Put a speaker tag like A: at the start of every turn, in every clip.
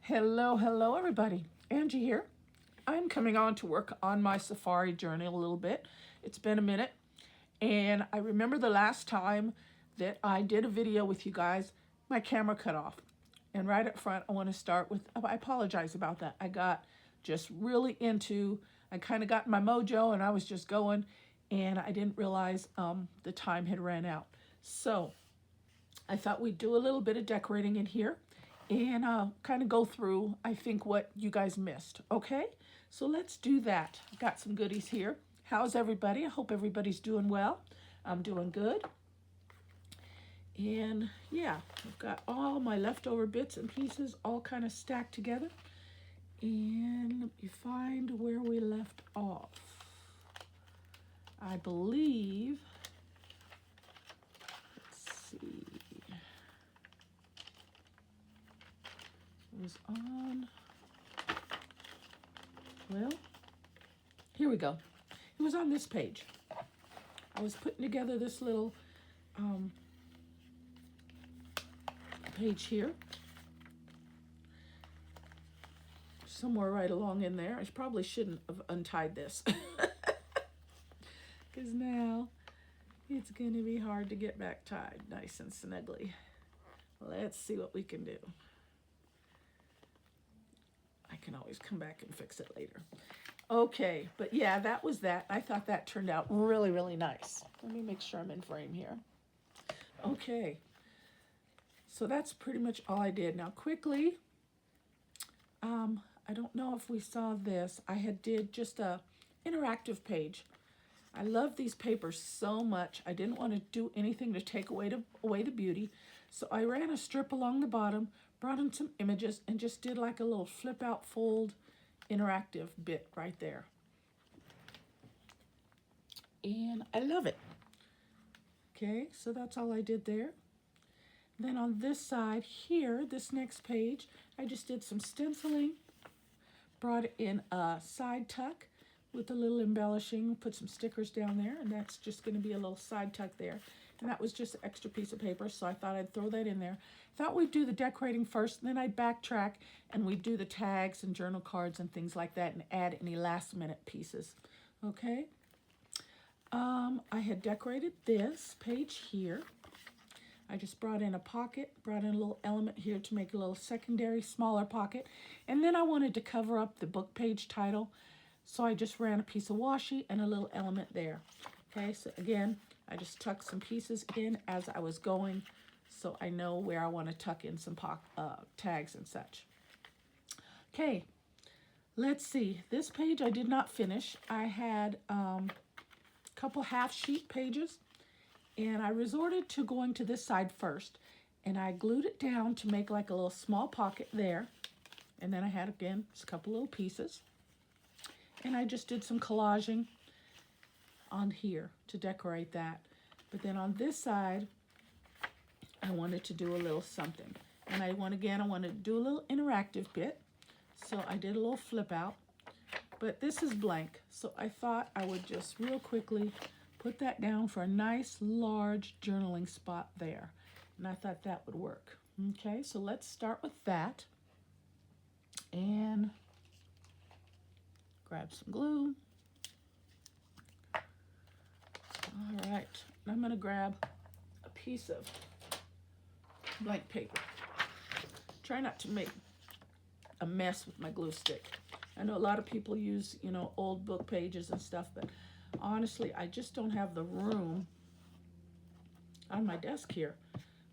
A: Hello everybody. Angie here. I'm coming on to work on my safari journey a little bit. It's been a minute, and I remember the last time that I did a video with you guys, my camera cut off. And right up front, I want to start with, I apologize about that. I got just really I kind of got my mojo and I was just going, and I didn't realize the time had ran out. So I thought we'd do a little bit of decorating in here and kind of go through, I think, what you guys missed. Okay, so let's do that. I've got some goodies here. How's everybody? I hope everybody's doing well. I'm doing good. And yeah, I've got all my leftover bits and pieces all kind of stacked together. And let me find where we left off. I believe, let's see. It was on, well, here we go. It was on this page. I was putting together this little page here. Somewhere right along in there. I probably shouldn't have untied this. Because now it's going to be hard to get back tied nice and snugly. Let's see what we can do. I can always come back and fix it later. Okay, but yeah, that was that. I thought that turned out really, really nice. Let me make sure I'm in frame here. Okay, so that's pretty much all I did. Now quickly, I don't know if we saw this. I did just a interactive page. I love these papers so much. I didn't want to do anything to take away the beauty. So I ran a strip along the bottom, brought in some images, and just did like a little flip out fold interactive bit right there. And I love it. Okay, so that's all I did there. Then on this side here, this next page, I just did some stenciling, brought in a side tuck with a little embellishing, put some stickers down there, and that's just going to be a little side tuck there. And that was just an extra piece of paper, so I thought I'd throw that in there. Thought we'd do the decorating first, and then I'd backtrack and we'd do the tags and journal cards and things like that and add any last minute pieces. Okay. I had decorated this page here. I just brought in a pocket, brought in a little element here to make a little secondary, smaller pocket. And then I wanted to cover up the book page title. So I just ran a piece of washi and a little element there. Okay, so again, I just tucked some pieces in as I was going, so I know where I want to tuck in some tags and such. Okay, let's see. This page I did not finish. I had a couple half sheet pages, and I resorted to going to this side first, and I glued it down to make like a little small pocket there. And then I had, again, just a couple little pieces. And I just did some collaging on here to decorate that. But then on this side, I wanted to do a little something. And I wanted to do a little interactive bit. So I did a little flip out. But this is blank. So I thought I would just real quickly put that down for a nice large journaling spot there. And I thought that would work. Okay, so let's start with that. And grab some glue. All right, I'm going to grab a piece of blank paper. Try not to make a mess with my glue stick. I know a lot of people use, old book pages and stuff, but honestly, I just don't have the room on my desk here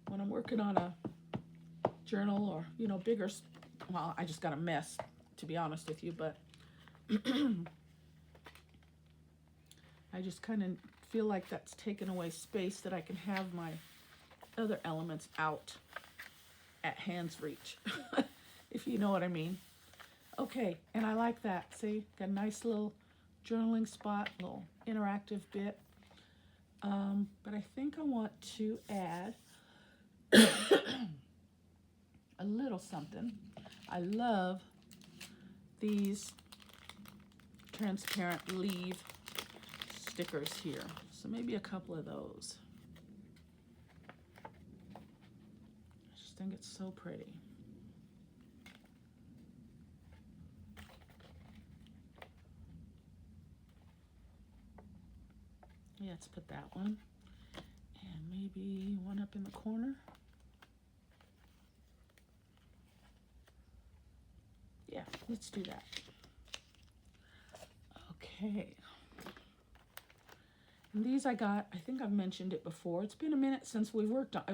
A: when I'm working on a journal or, bigger. Well, I just got a mess, to be honest with you, but I just kind of feel like that's taken away space that I can have my other elements out at hand's reach, if you know what I mean. Okay, and I like that. See, got a nice little journaling spot, little interactive bit. But I think I want to add a little something. I love these transparent leaf stickers here. So maybe a couple of those. I just think it's so pretty. let's put that one. And maybe one up in the corner. Yeah, let's do that. Okay. And these I got, I think I've mentioned it before. It's been a minute since I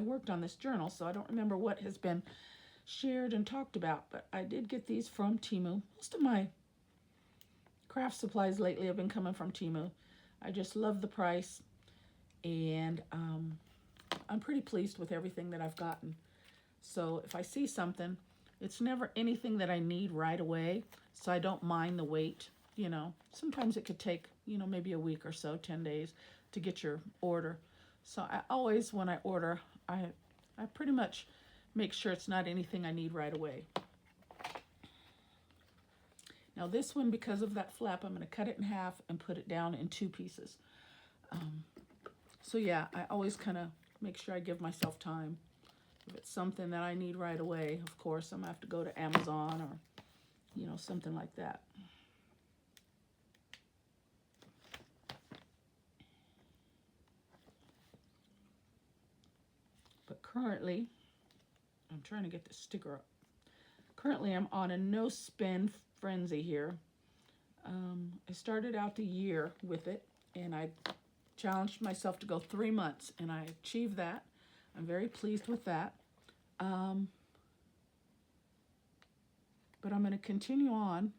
A: worked on this journal, so I don't remember what has been shared and talked about, but I did get these from Temu. Most of my craft supplies lately have been coming from Temu. I just love the price, and I'm pretty pleased with everything that I've gotten. So if I see something, it's never anything that I need right away, so I don't mind the wait. You know, sometimes it could take, you know, maybe a week or so, 10 days to get your order. So I always, when I order, I pretty much make sure it's not anything I need right away. Now this one, because of that flap, I'm going to cut it in half and put it down in 2 pieces. So yeah, I always kind of make sure I give myself time. If it's something that I need right away, of course, I'm going to have to go to Amazon or, you know, something like that. But currently, I'm trying to get the sticker up. Currently, I'm on a no spend frenzy here. I started out the year with it, and I challenged myself to go 3 months, and I achieved that. I'm very pleased with that. But I'm going to continue on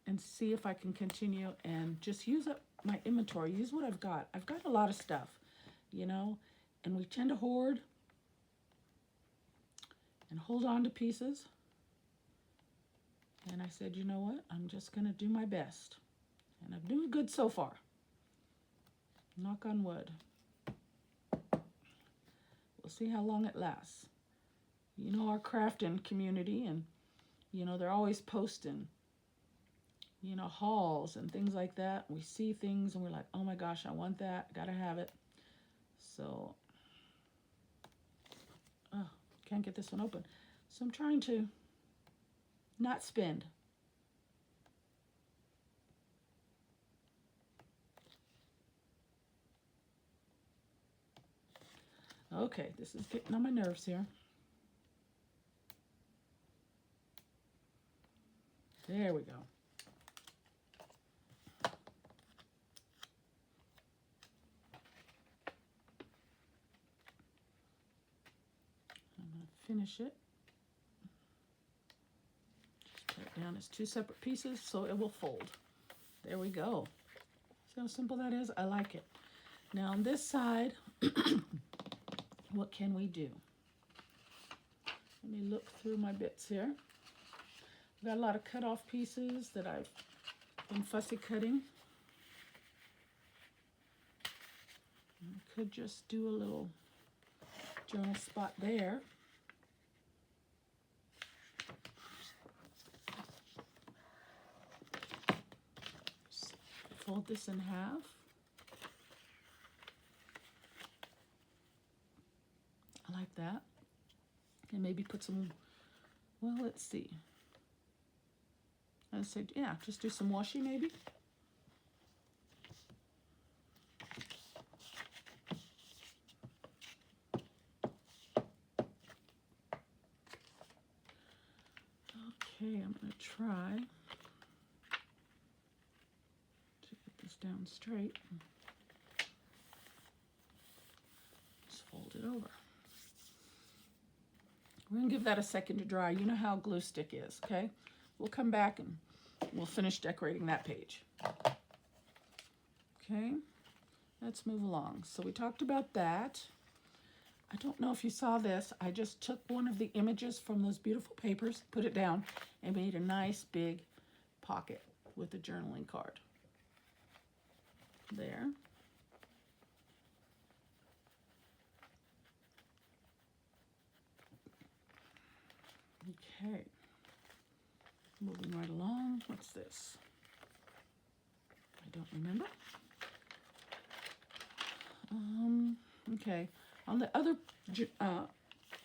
A: and see if I can continue and just use up my inventory, use what I've got. I've got a lot of stuff, you know, and we tend to hoard and hold on to pieces. And I said, you know what? I'm just going to do my best. And I'm doing good so far. Knock on wood. We'll see how long it lasts. You know, our crafting community, and, you know, they're always posting, you know, hauls and things like that. We see things and we're like, oh my gosh, I want that. Gotta have it. So, can't get this one open. So I'm trying to not spend. Okay, this is getting on my nerves here. There we go. I'm going to finish it. Just put it down as 2 separate pieces so it will fold. There we go. See how simple that is? I like it. Now on this side, what can we do? Let me look through my bits here. I've got a lot of cut off pieces that I've been fussy cutting. I could just do a little journal spot there. Fold this in half. I like that. And maybe put some, well, let's see. I said, yeah, just do some washi maybe. Okay, I'm going to try to get this down straight. Just fold it over. We're going to give that a second to dry. You know how glue stick is, okay? We'll come back and we'll finish decorating that page. Okay, let's move along. So we talked about that. I don't know if you saw this. I just took one of the images from those beautiful papers, put it down, and made a nice big pocket with a journaling card. There. Okay. Moving right along. What's this? I don't remember. Okay. On the other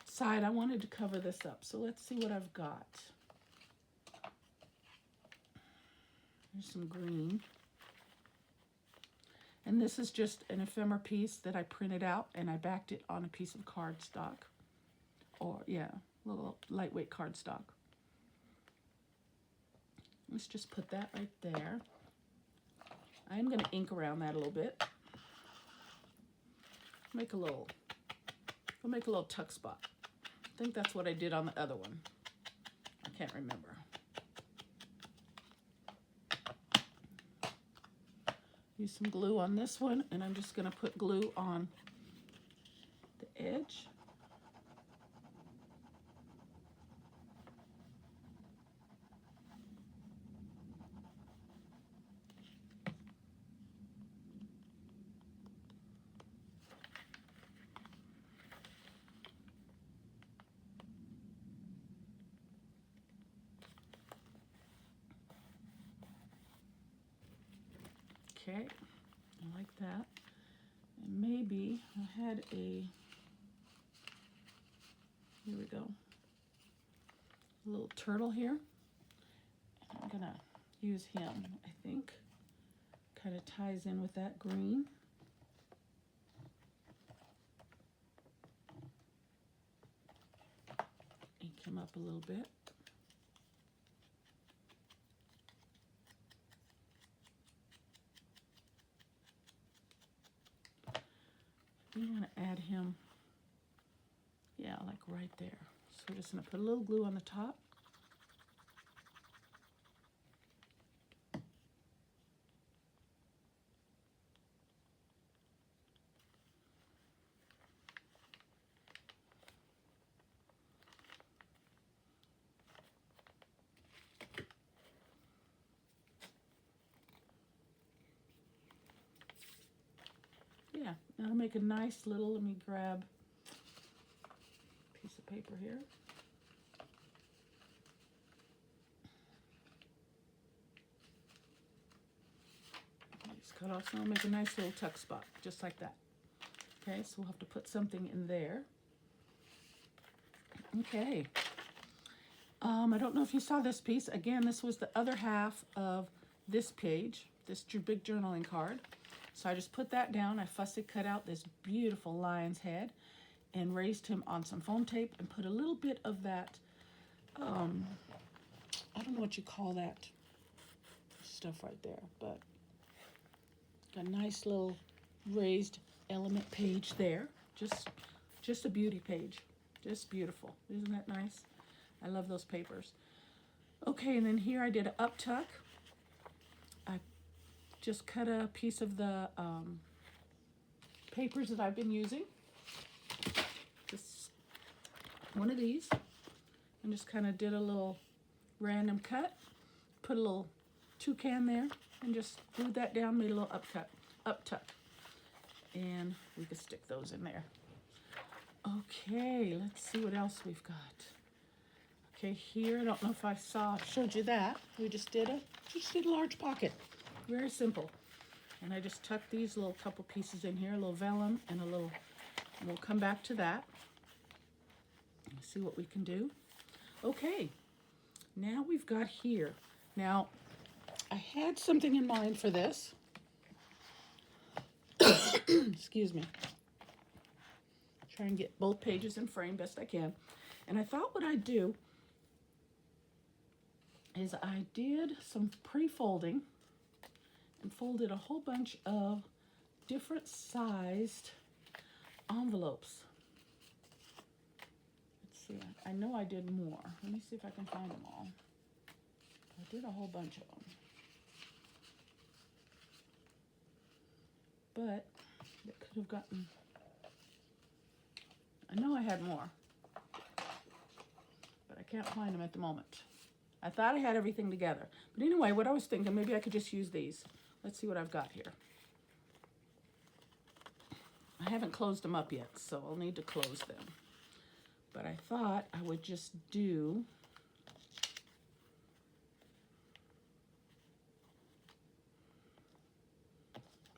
A: side, I wanted to cover this up. So let's see what I've got. There's some green. And this is just an ephemera piece that I printed out and I backed it on a piece of cardstock. Or, yeah, little lightweight cardstock. Let's just put that right there. I'm going to ink around that a little bit. We'll make a little tuck spot. I think that's what I did on the other one. I can't remember. Use some glue on this one, and I'm just going to put glue on the edge. Okay, I like that. And maybe I had here we go, a little turtle here. I'm gonna use him, I think. Kind of ties in with that green. Ink him up a little bit. We want to add him, yeah, like right there. So we're just going to put a little glue on the top. Yeah, that'll make a nice little, let me grab a piece of paper here. Just cut off, so I'll make a nice little tuck spot, just like that. Okay, so we'll have to put something in there. Okay. I don't know if you saw this piece. Again, this was the other half of this page, this big journaling card. So I just put that down. I fussy cut out this beautiful lion's head and raised him on some foam tape and put a little bit of that, I don't know what you call that stuff right there, but a nice little raised element page there. Just a beauty page. Just beautiful. Isn't that nice? I love those papers. Okay, and then here I did an up tuck. I just cut a piece of the papers that I've been using. Just one of these. And just kind of did a little random cut. Put a little toucan there and just glued that down, made a little up tuck. And we could stick those in there. Okay, let's see what else we've got. Okay, here, I don't know if I showed you that. We just did a large pocket. Very simple. And I just tucked these little couple pieces in here, a little vellum and and we'll come back to that. Let's see what we can do. Okay, now we've got here. Now, I had something in mind for this. Excuse me. Try and get both pages in frame best I can. And I thought what I'd do is I did some pre-folding and folded a whole bunch of different sized envelopes. Let's see, I know I did more. Let me see if I can find them all. I did a whole bunch of them. But it could have gotten, I know I had more, but I can't find them at the moment. I thought I had everything together. But anyway, what I was thinking, maybe I could just use these. Let's see what I've got here. I haven't closed them up yet, so I'll need to close them. But I thought I would just do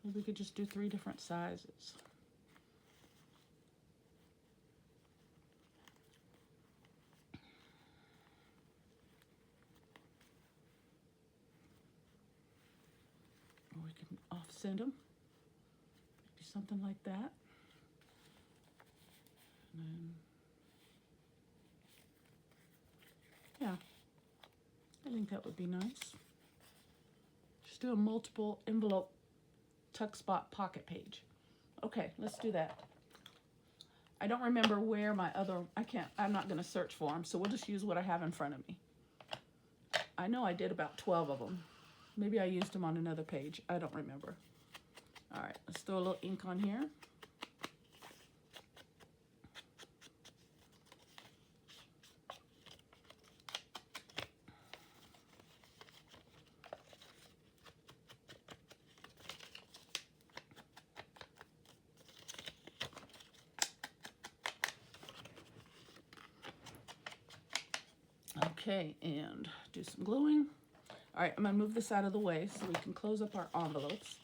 A: maybe we could just do 3 different sizes. Or we can offset them. something like that. And then, yeah, I think that would be nice. Just do a multiple envelope tuck spot pocket page. Okay, let's do that. I don't remember where my other, I'm not going to search for them, so we'll just use what I have in front of me. I know I did about 12 of them. Maybe I used them on another page. I don't remember. All right, let's throw a little ink on here. Okay, and do some gluing. All right, I'm gonna move this out of the way so we can close up our envelopes.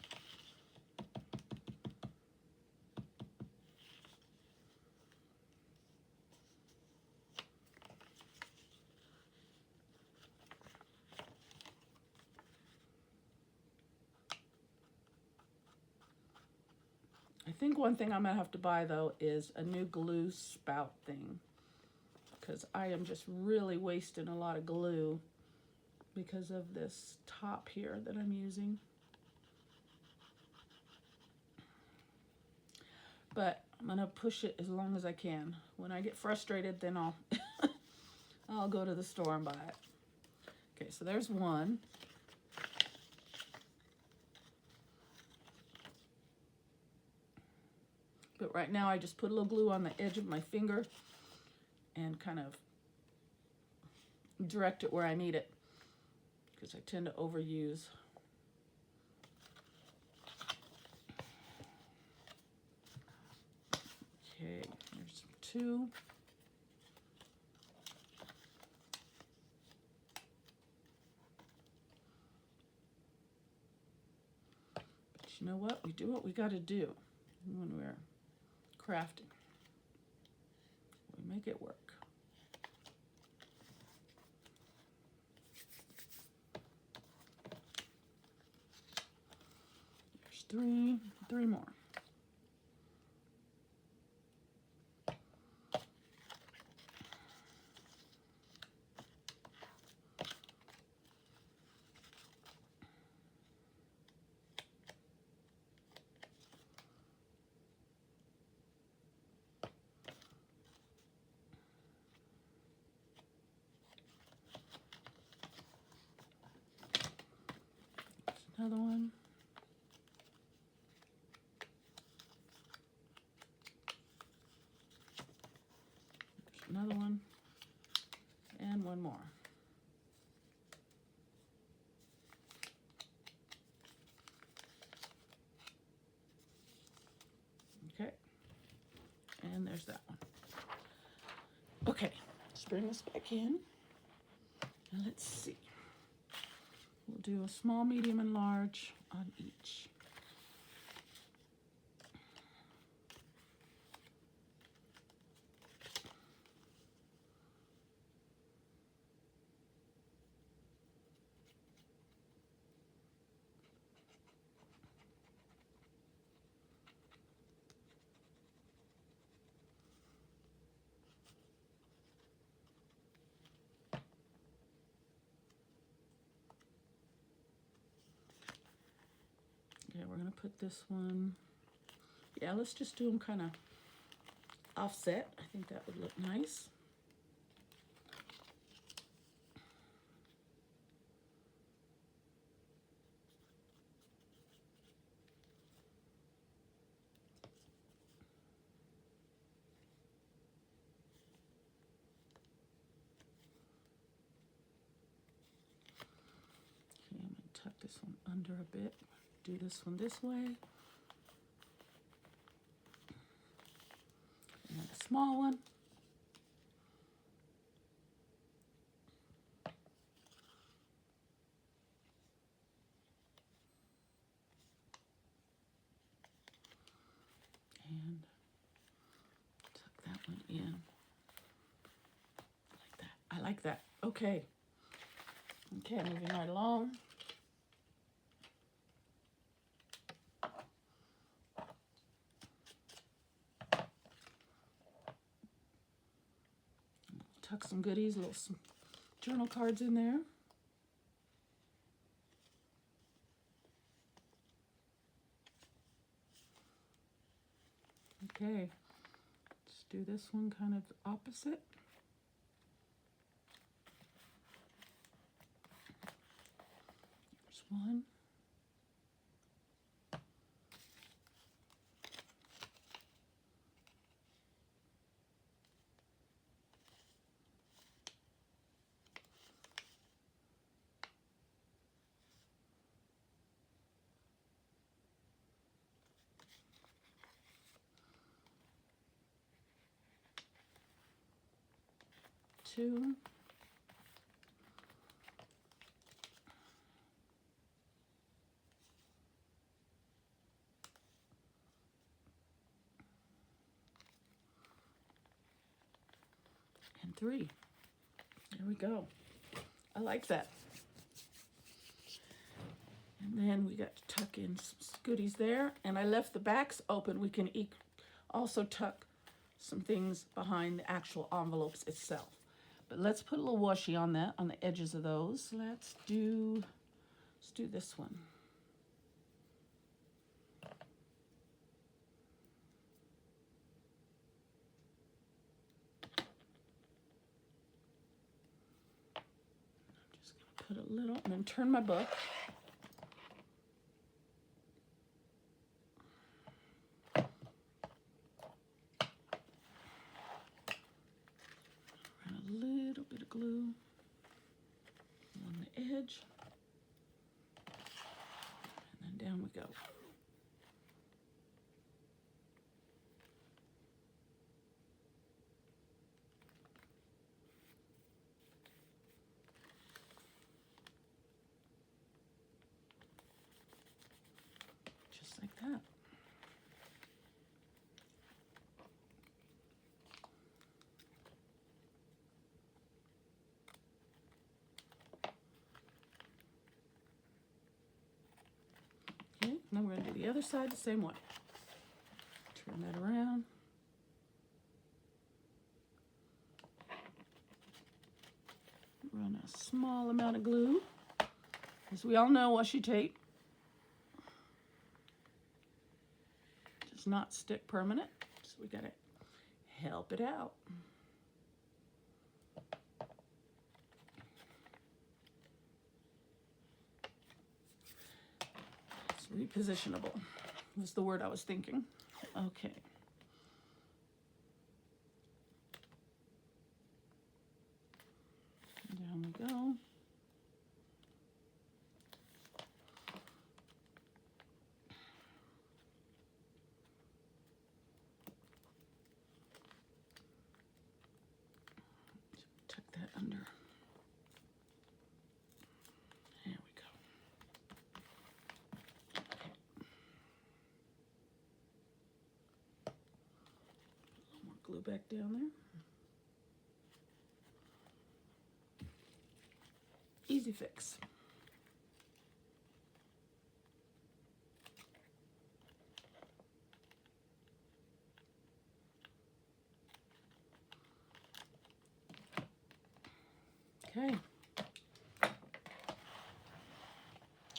A: I think one thing I'm gonna have to buy though is a new glue spout thing, because I am just really wasting a lot of glue because of this top here that I'm using. But I'm gonna push it as long as I can. When I get frustrated, then I'll I'll go to the store and buy it. Okay, so there's one. But right now I just put a little glue on the edge of my finger and kind of direct it where I need it, because I tend to overuse. Okay, there's two. But you know what? We do what we got to do when we're crafting. We make it work. There's three more. There's another one. There's another one. And one more. Okay. And there's that one. Okay, let's bring this back in. And let's see. We'll do a small, medium, and large on each. Okay, we're gonna put this one, yeah, let's just do them kind of offset. I think that would look nice. Okay, I'm gonna tuck this one under a bit. Do this one this way. And then a small one. And tuck that one in. Like that. I like that. Okay. Okay, moving right along. tuck some goodies, some journal cards in there. Okay, let's do this one kind of opposite. There's one. Two. And three. There we go. I like that. And then we got to tuck in some goodies there. And I left the backs open. We can also tuck some things behind the actual envelopes itself. But let's put a little washi on that, on the edges of those. Let's do this one. I'm just going to put a little, and then turn my book. Glue on the edge, and then down we go. Just like that. Okay, now we're going to do the other side the same way. Turn that around. Run a small amount of glue. As we all know, washi tape does not stick permanent, so we got to help it out. Repositionable was the word I was thinking. Okay. Down we go. Tuck that under. There we go. Glue back down there. Easy fix. Okay.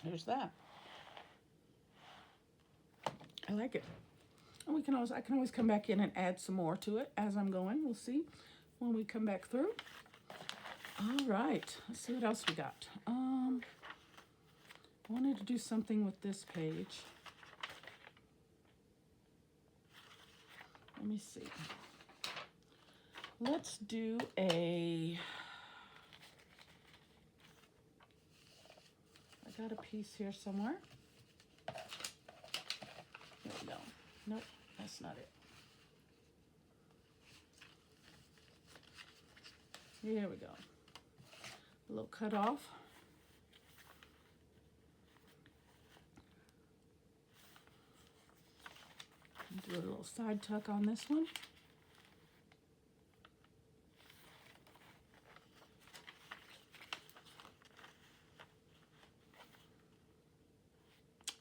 A: There's that. I like it. And I can always come back in and add some more to it as I'm going. We'll see when we come back through. All right, let's see what else we got. I wanted to do something with this page. Let me see. Let's do I got a piece here somewhere. There we go. Nope, that's not it. Here we go. A little cut off. Do a little side tuck on this one.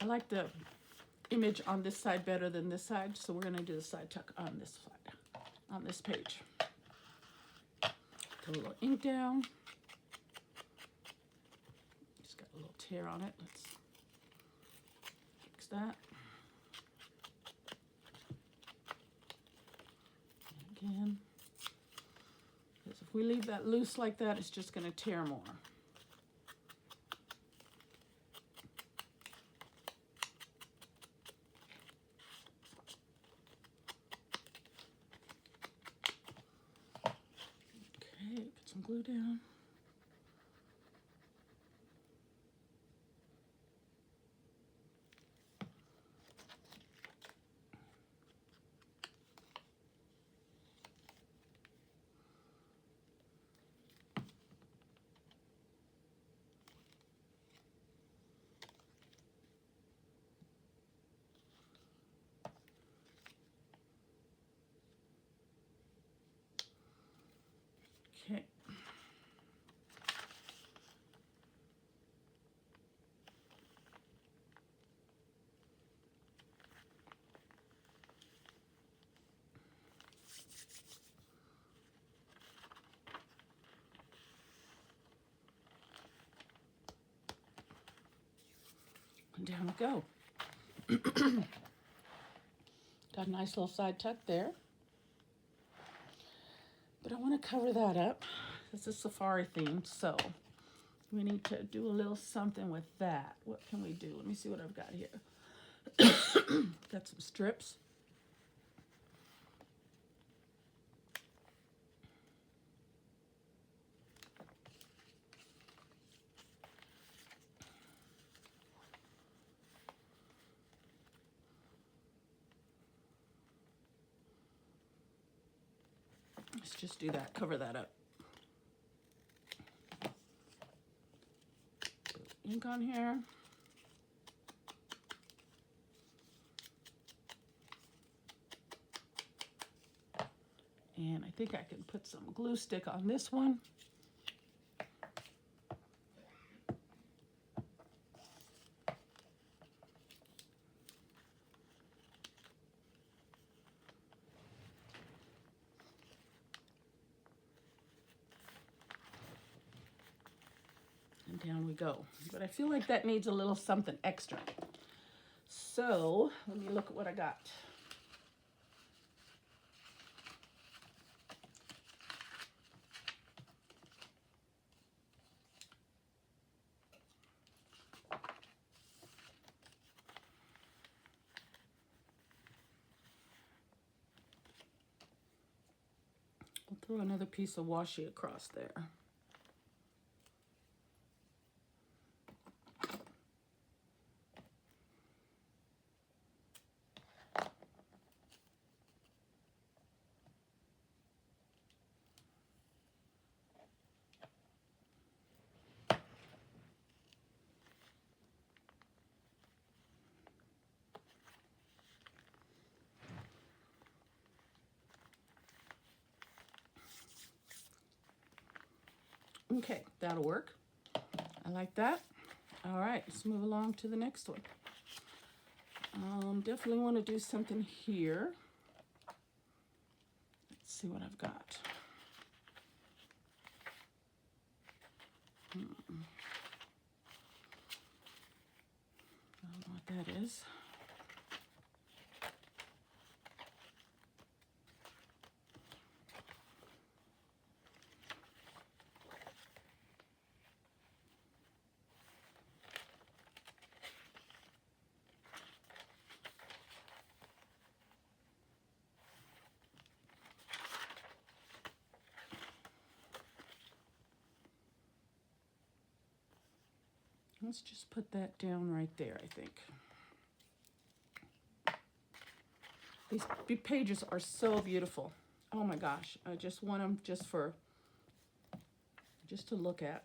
A: I like the image on this side better than this side, so we're going to do the side tuck on this side, on this page. Put a little ink down. Just got a little tear on it. Let's fix that. And again, because if we leave that loose like that, it's just going to tear more. Okay, put some glue down. Okay. And down we go. Got a nice little side tuck there. But I want to cover that up. It's a safari theme, so we need to do a little something with that. What can we do? Let me see what I've got here. Got some strips. Let's just do that, cover that up. Put ink on here. And I think I can put some glue stick on this one. And down we go. But I feel like that needs a little something extra. So let me look at what I got. I'll throw another piece of washi across there. Okay, that'll work. I like that. All right, let's move along to the next one. Definitely want to do something here. Let's see what I've got. I don't know what that is. Let's just put that down right there, I think. These pages are so beautiful. Oh my gosh, I just want them just to look at.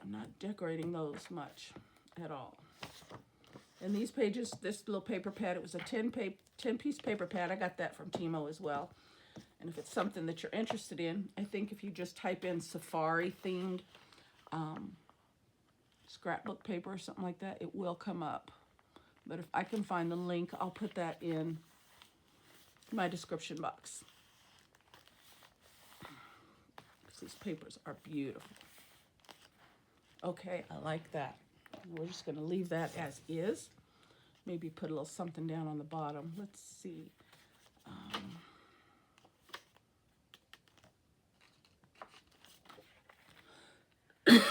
A: I'm not decorating those much at all. And these pages, this little paper pad, it was a 10-piece paper pad. I got that from Timo as well. And if it's something that you're interested in, I think if you just type in safari themed scrapbook paper or something like that, it will come up. But if I can find the link, I'll put that in my description box. These papers are beautiful. Okay, I like that. We're just going to leave that as is. Maybe put a little something down on the bottom. Let's see. Could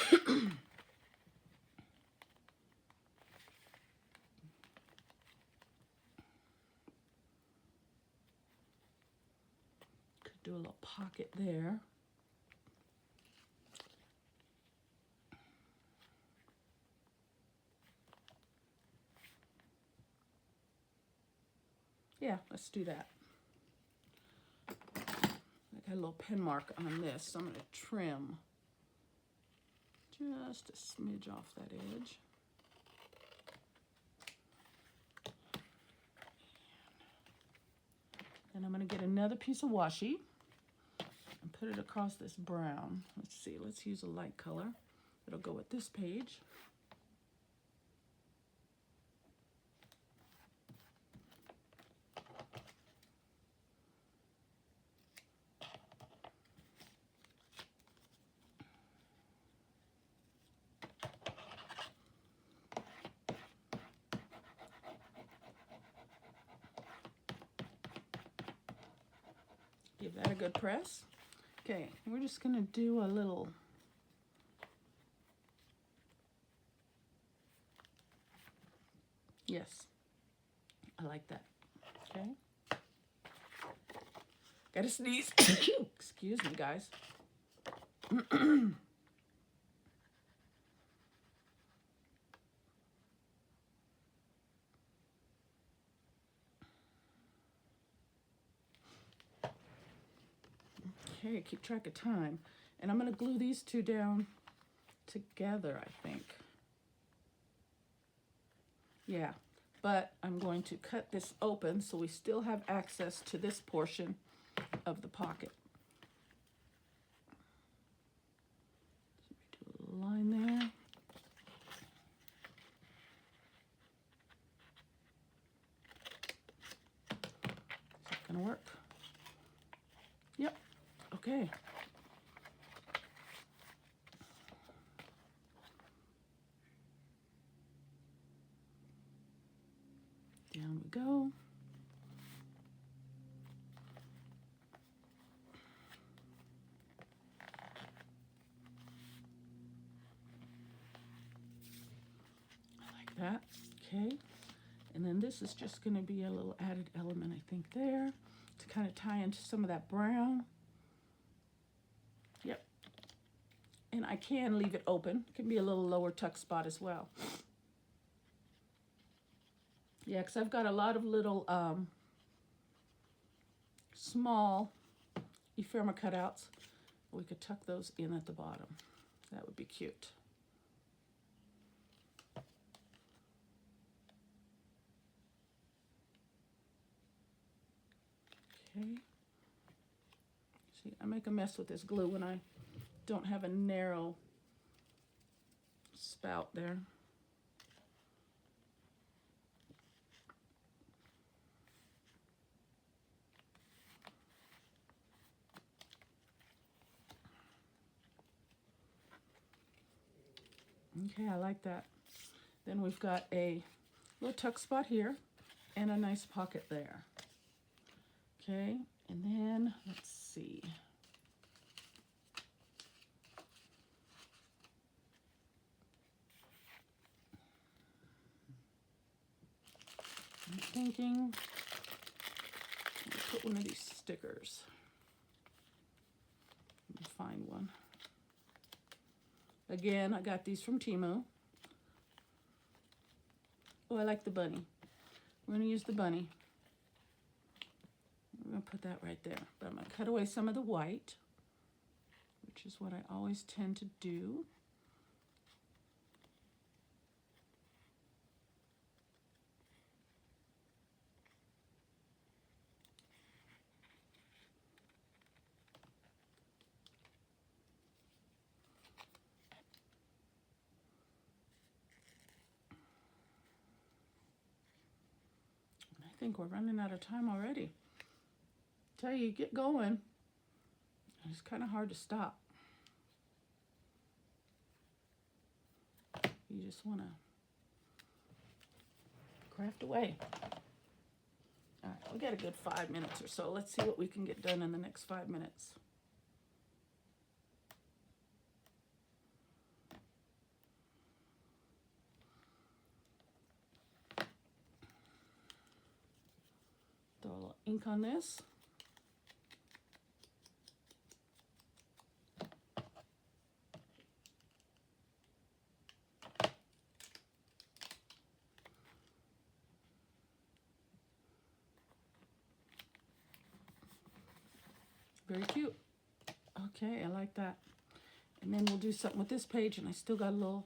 A: do a little pocket there. Yeah, let's do that. I got a little pen mark on this, so I'm going to trim just a smidge off that edge. And I'm going to get another piece of washi and put it across this brown. Let's see, let's use a light color. It'll go with this page. Give that a good press. Okay, we're just going to do a little yes, I like that. Okay. Gotta sneeze. Excuse me, guys. Okay, keep track of time. And I'm going to glue these two down together, I think. Yeah, but I'm going to cut this open so we still have access to this portion of the pocket. So we do a line there. Is that going to work? Yep. Okay. Down we go. I like that. Okay. And then this is just going to be a little added element, I think, there to kind of tie into some of that brown. Yep. And I can leave it open. It can be a little lower tuck spot as well. Yeah, because I've got a lot of little small ephemera cutouts. We could tuck those in at the bottom. That would be cute. Okay. See, I make a mess with this glue when I don't have a narrow spout there. Okay, I like that. Then we've got a little tuck spot here and a nice pocket there. Okay, and then let's see. I'm thinking I'll put one of these stickers. Let me find one. Again, I got these from Temu. Oh, I like the bunny. We're going to use the bunny. We're going to put that right there. But I'm going to cut away some of the white, which is what I always tend to do. I think we're running out of time already. Tell you, get going. It's kind of hard to stop. you just want to craft away. All right, we got a good 5 minutes or so. Let's see what we can get done in the next 5 minutes. Throw a little ink on this. Very cute. Okay, I like that. And then we'll do something with this page, and I still got a little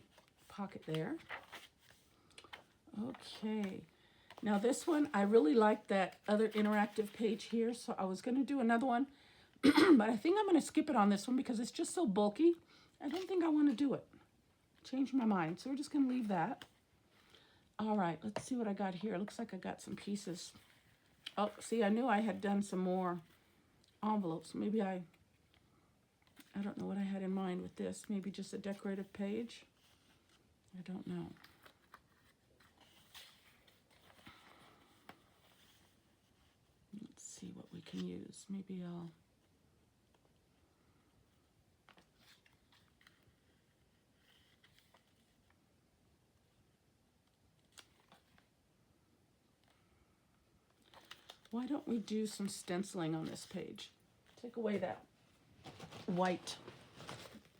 A: pocket there. Okay. Now this one, I really like that other interactive page here, so I was going to do another one, but I think I'm going to skip it on this one because it's just so bulky. I don't think I want to do it. Changed my mind, so we're just going to leave that. All right, let's see what I got here. Looks like I got some pieces. Oh, see, I knew I had done some more envelopes. Maybe I don't know what I had in mind with this. Maybe just a decorative page. I don't know. Let's see what we can use. Maybe I'll... Why don't we do some stenciling on this page? Take away that white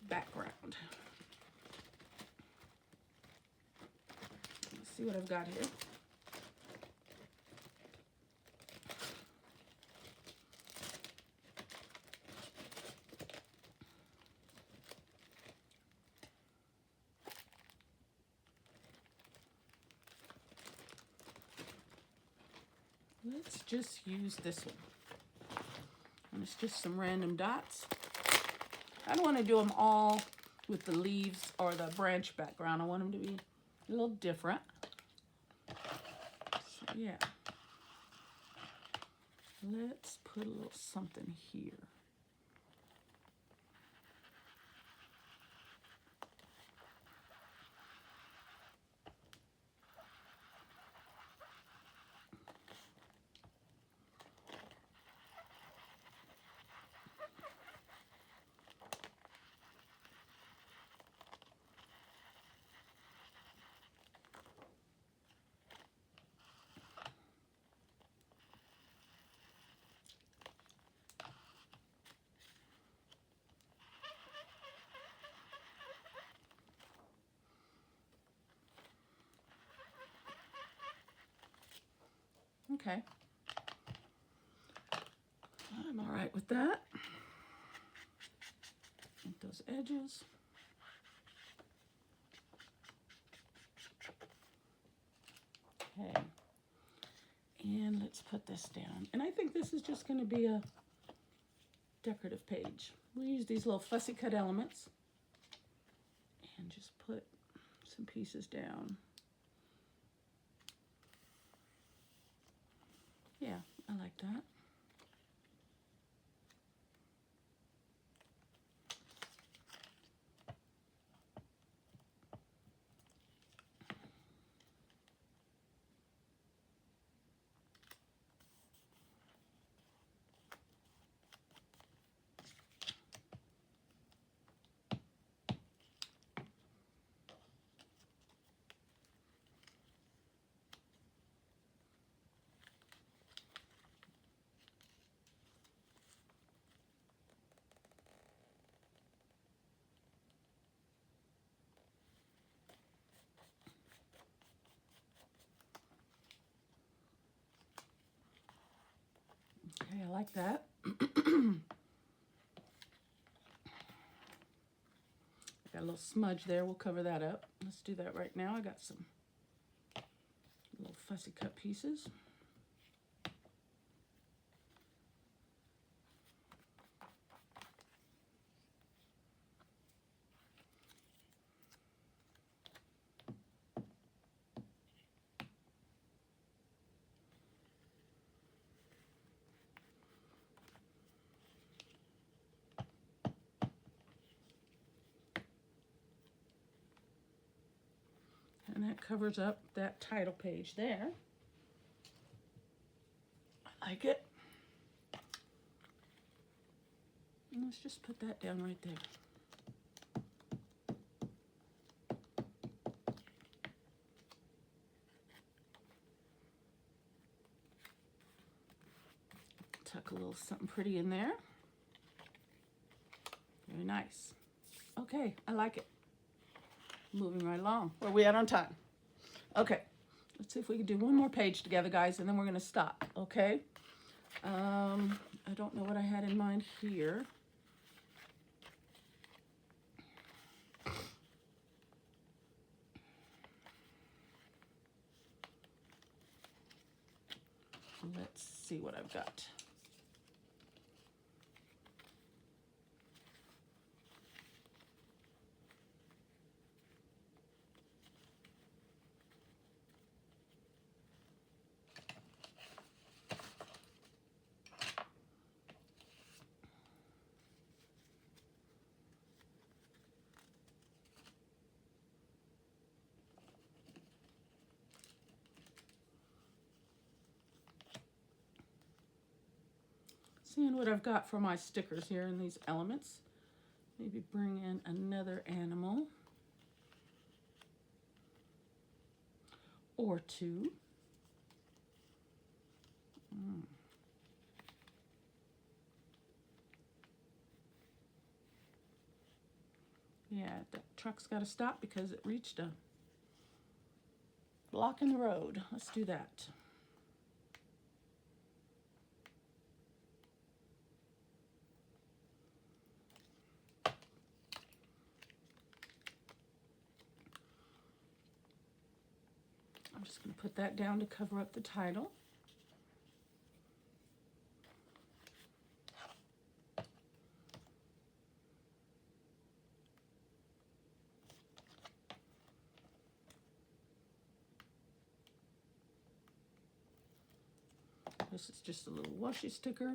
A: background. Let's see what I've got here. Let's just use this one. And it's just some random dots. I don't want to do them all with the leaves or the branch background. I want them to be a little different. So yeah. Let's put a little something here. Okay. I'm all right with that. Get those edges. Okay. And let's put this down. And I think this is just going to be a decorative page. We'll use these little fussy cut elements and just put some pieces down. Yeah, I like that. Okay, I like that. Got a little smudge there. We'll cover that up. Let's do that right now. I got some little fussy cut pieces. that covers up that title page there. I like it. And let's just put that down right there. Tuck a little something pretty in there. Very nice. Okay, I like it. Moving right along. Where are we at on time? Okay, let's see if we can do one more page together, guys, and then we're going to stop, okay? I don't know what I had in mind here. Let's see what I've got. Seeing what I've got for my stickers here in these elements. Maybe bring in another animal. Or two. Yeah, that truck's got to stop because it reached a block in the road. Let's do that. I'm just going to put that down to cover up the title. This is just a little washi sticker.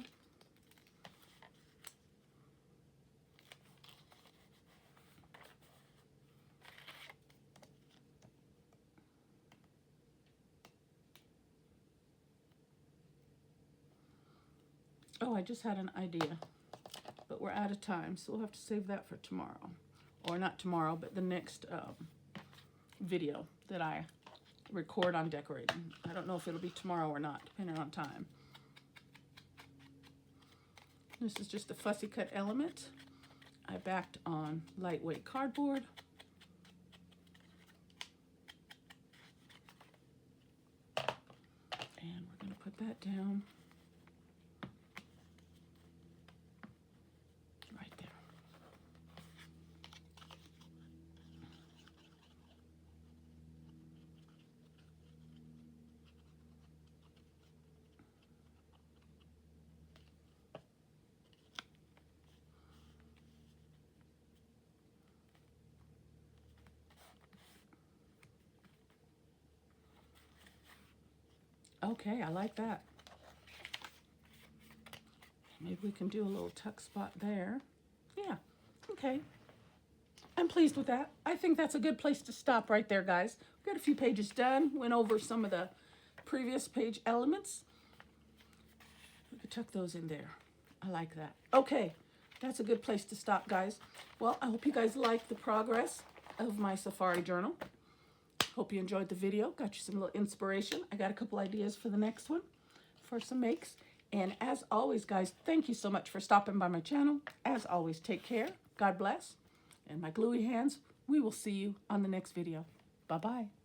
A: Oh, I just had an idea, but we're out of time, so we'll have to save that for tomorrow. Or not tomorrow, but the next video that I record on decorating. I don't know if it'll be tomorrow or not, depending on time. This is just a fussy cut element. I backed on lightweight cardboard. And we're going to put that down right there. Okay, I like that. Maybe we can do a little tuck spot there. Yeah, okay. I'm pleased with that. I think that's a good place to stop right there, guys. We got a few pages done. Went over some of the previous page elements. We could tuck those in there. I like that. Okay, that's a good place to stop, guys. Well, I hope you guys like the progress of my safari journal. Hope you enjoyed the video. Got you some little inspiration. I got a couple ideas for the next one for some makes. And as always, guys, thank you so much for stopping by my channel. As always, take care. God bless. And my gluey hands, we will see you on the next video. Bye-bye.